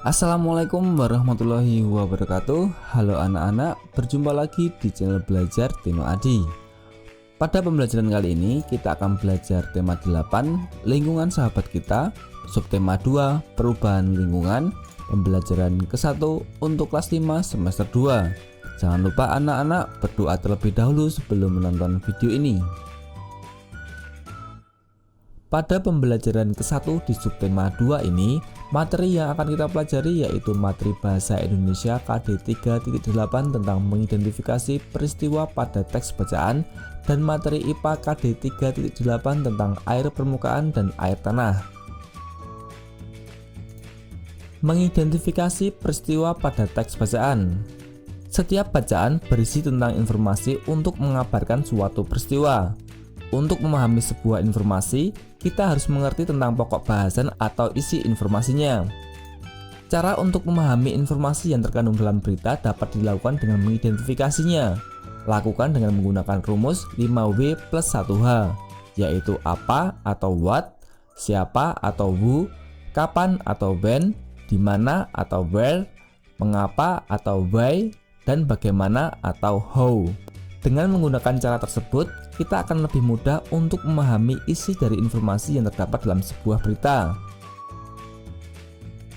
Assalamualaikum warahmatullahi wabarakatuh. Halo anak-anak, berjumpa lagi di channel belajar Tino Adi. Pada pembelajaran kali ini kita akan belajar tema 8 lingkungan sahabat kita, subtema 2 perubahan lingkungan, pembelajaran ke-1 untuk kelas 5 semester 2. Jangan lupa anak-anak berdoa terlebih dahulu sebelum menonton video ini. Pada pembelajaran ke-1 di subtema 2 ini, materi yang akan kita pelajari yaitu materi Bahasa Indonesia KD 3.8 tentang mengidentifikasi peristiwa pada teks bacaan dan materi IPA KD 3.8 tentang air permukaan dan air tanah. Mengidentifikasi peristiwa pada teks bacaan. Setiap bacaan berisi tentang informasi untuk mengabarkan suatu peristiwa. Untuk memahami sebuah informasi, kita harus mengerti tentang pokok bahasan atau isi informasinya. Cara untuk memahami informasi yang terkandung dalam berita dapat dilakukan dengan mengidentifikasinya. Lakukan dengan menggunakan rumus 5W plus 1H, yaitu apa atau what, siapa atau who, kapan atau when, di mana atau where, mengapa atau why, dan bagaimana atau how. Dengan menggunakan cara tersebut, kita akan lebih mudah untuk memahami isi dari informasi yang terdapat dalam sebuah berita.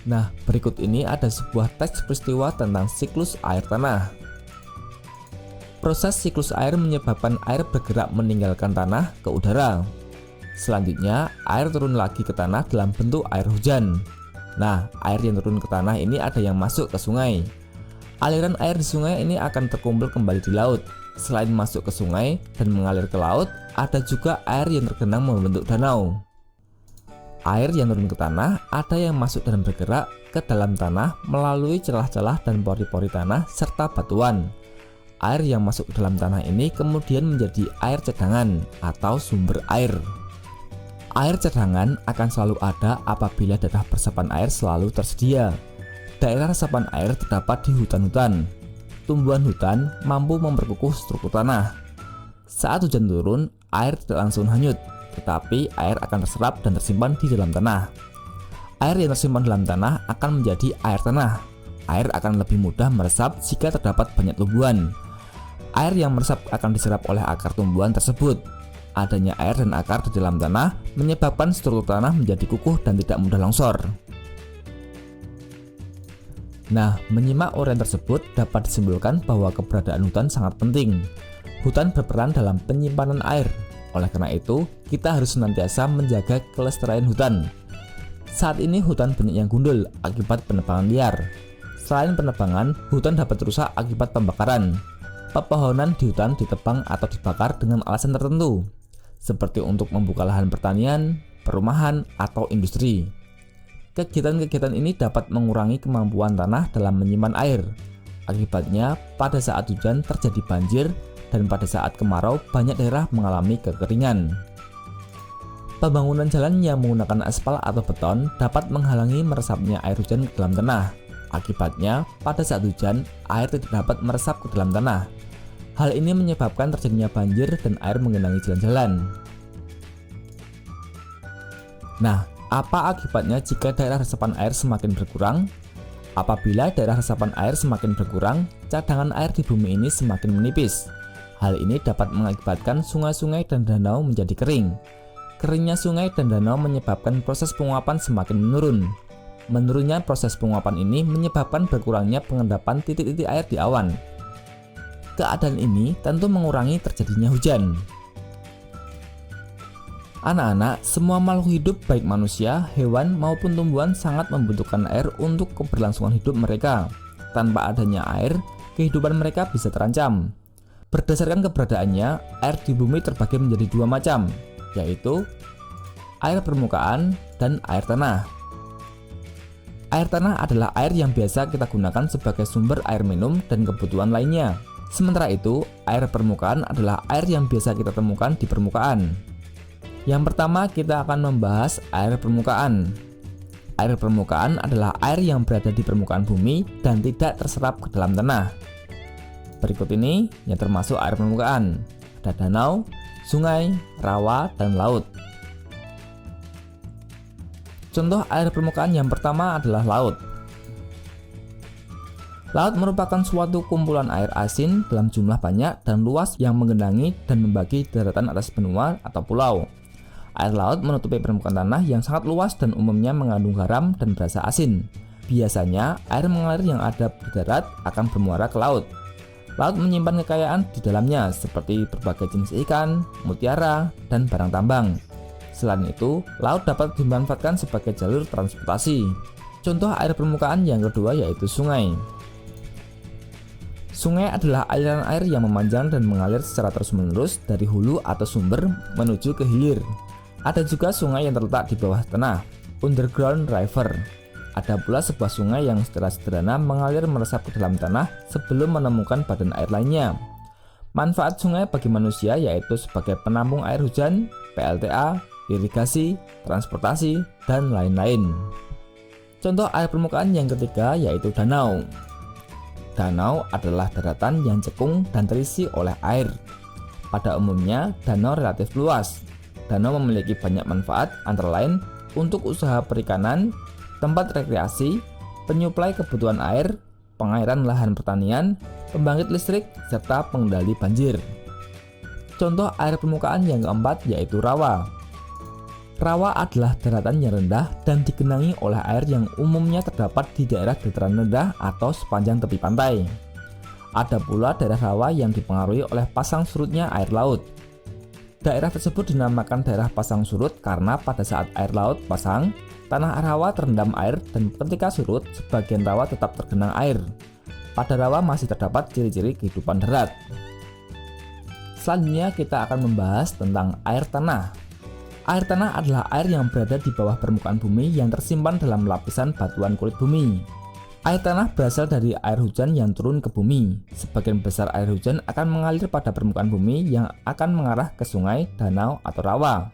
Nah, berikut ini ada sebuah teks peristiwa tentang siklus air tanah. Proses siklus air menyebabkan air bergerak meninggalkan tanah ke udara. Selanjutnya, air turun lagi ke tanah dalam bentuk air hujan. Nah, air yang turun ke tanah ini ada yang masuk ke sungai. Aliran air di sungai ini akan terkumpul kembali di laut. Selain masuk ke sungai dan mengalir ke laut, ada juga air yang tergenang membentuk danau. Air yang turun ke tanah ada yang masuk dan bergerak ke dalam tanah melalui celah-celah dan pori-pori tanah serta batuan. Air yang masuk ke dalam tanah ini kemudian menjadi air cadangan atau sumber air. Air cadangan akan selalu ada apabila daerah resapan air selalu tersedia. Daerah resapan air terdapat di hutan-hutan. Tumbuhan hutan mampu memperkukuh struktur tanah. Saat hujan turun, air tidak langsung hanyut, tetapi air akan terserap dan tersimpan di dalam tanah. Air yang tersimpan dalam tanah akan menjadi air tanah. Air akan lebih mudah meresap jika terdapat banyak tumbuhan. Air yang meresap akan diserap oleh akar tumbuhan tersebut. Adanya air dan akar di dalam tanah menyebabkan struktur tanah menjadi kukuh dan tidak mudah longsor. Nah, menyimak uraian tersebut dapat disimpulkan bahwa keberadaan hutan sangat penting. Hutan berperan dalam penyimpanan air. Oleh karena itu, kita harus senantiasa menjaga kelestarian hutan. Saat ini hutan banyak yang gundul akibat penebangan liar. Selain penebangan, hutan dapat rusak akibat pembakaran. Pepohonan di hutan ditebang atau dibakar dengan alasan tertentu, seperti untuk membuka lahan pertanian, perumahan, atau industri. Kegiatan-kegiatan ini dapat mengurangi kemampuan tanah dalam menyimpan air. Akibatnya, pada saat hujan terjadi banjir dan pada saat kemarau banyak daerah mengalami kekeringan. Pembangunan jalan yang menggunakan aspal atau beton dapat menghalangi meresapnya air hujan ke dalam tanah. Akibatnya, pada saat hujan, air tidak dapat meresap ke dalam tanah. Hal ini menyebabkan terjadinya banjir dan air menggenangi jalan-jalan. Nah, apa akibatnya jika daerah resapan air semakin berkurang? Apabila daerah resapan air semakin berkurang, cadangan air di bumi ini semakin menipis. Hal ini dapat mengakibatkan sungai-sungai dan danau menjadi kering. Keringnya sungai dan danau menyebabkan proses penguapan semakin menurun. Menurunnya proses penguapan ini menyebabkan berkurangnya pengendapan titik-titik air di awan. Keadaan ini tentu mengurangi terjadinya hujan. Anak-anak, semua makhluk hidup baik manusia, hewan maupun tumbuhan sangat membutuhkan air untuk keberlangsungan hidup mereka. Tanpa adanya air, kehidupan mereka bisa terancam. Berdasarkan keberadaannya, air di bumi terbagi menjadi dua macam, yaitu air permukaan dan air tanah. Air tanah adalah air yang biasa kita gunakan sebagai sumber air minum dan kebutuhan lainnya. Sementara itu, air permukaan adalah air yang biasa kita temukan di permukaan. Yang pertama, kita akan membahas air permukaan. Air permukaan adalah air yang berada di permukaan bumi dan tidak terserap ke dalam tanah. Berikut ini yang termasuk air permukaan. Ada danau, sungai, rawa, dan laut. Contoh air permukaan yang pertama adalah laut. Laut merupakan suatu kumpulan air asin dalam jumlah banyak dan luas yang menggenangi dan membagi daratan atas benua atau pulau. Air laut menutupi permukaan tanah yang sangat luas dan umumnya mengandung garam dan berasa asin. Biasanya, air mengalir yang ada di darat akan bermuara ke laut. Laut menyimpan kekayaan di dalamnya seperti berbagai jenis ikan, mutiara, dan barang tambang. Selain itu, laut dapat dimanfaatkan sebagai jalur transportasi. Contoh air permukaan yang kedua yaitu sungai. Sungai adalah aliran air yang memanjang dan mengalir secara terus-menerus dari hulu atau sumber menuju ke hilir. Ada juga sungai yang terletak di bawah tanah, underground river. Ada pula sebuah sungai yang secara sederhana mengalir meresap ke dalam tanah sebelum menemukan badan air lainnya. Manfaat sungai bagi manusia yaitu sebagai penampung air hujan, PLTA, irigasi, transportasi, dan lain-lain. Contoh air permukaan yang ketiga yaitu danau. Danau adalah daratan yang cekung dan terisi oleh air. Pada umumnya, danau relatif luas. Danau memiliki banyak manfaat antara lain untuk usaha perikanan, tempat rekreasi, penyuplai kebutuhan air, pengairan lahan pertanian, pembangkit listrik, serta pengendali banjir. Contoh air permukaan yang keempat yaitu rawa. Rawa adalah daratan yang rendah dan digenangi oleh air yang umumnya terdapat di daerah dataran rendah atau sepanjang tepi pantai. Ada pula daerah rawa yang dipengaruhi oleh pasang surutnya air laut. Daerah tersebut dinamakan daerah pasang surut karena pada saat air laut pasang, tanah rawa terendam air dan ketika surut, sebagian rawa tetap tergenang air. Pada rawa masih terdapat ciri-ciri kehidupan darat. Selanjutnya kita akan membahas tentang air tanah. Air tanah adalah air yang berada di bawah permukaan bumi yang tersimpan dalam lapisan batuan kulit bumi. Air tanah berasal dari air hujan yang turun ke bumi. Sebagian besar air hujan akan mengalir pada permukaan bumi yang akan mengarah ke sungai, danau, atau rawa.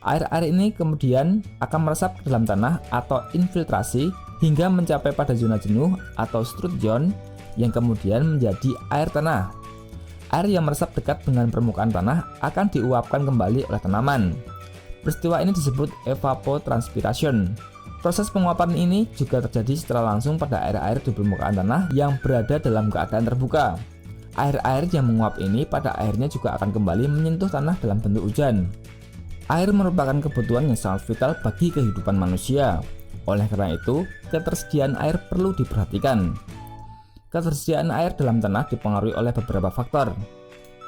Air-air ini kemudian akan meresap ke dalam tanah atau infiltrasi hingga mencapai pada zona jenuh atau strut zone yang kemudian menjadi air tanah. Air yang meresap dekat dengan permukaan tanah akan diuapkan kembali oleh tanaman. Peristiwa ini disebut evapotranspiration. Proses penguapan ini juga terjadi secara langsung pada air-air di permukaan tanah yang berada dalam keadaan terbuka. Air-air yang menguap ini pada akhirnya juga akan kembali menyentuh tanah dalam bentuk hujan. Air merupakan kebutuhan yang sangat vital bagi kehidupan manusia. Oleh karena itu, ketersediaan air perlu diperhatikan. Ketersediaan air dalam tanah dipengaruhi oleh beberapa faktor.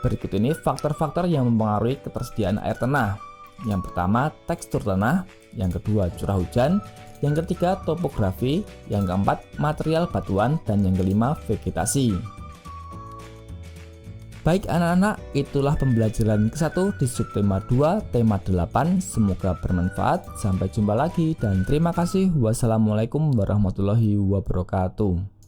Berikut ini faktor-faktor yang mempengaruhi ketersediaan air tanah. Yang pertama, tekstur tanah. Yang kedua, curah hujan. Yang ketiga, topografi. Yang keempat, material batuan. Dan yang kelima, vegetasi. Baik anak-anak, itulah pembelajaran ke-1 di subtema 2, tema 8. Semoga bermanfaat. Sampai jumpa lagi dan terima kasih. Wassalamualaikum warahmatullahi wabarakatuh.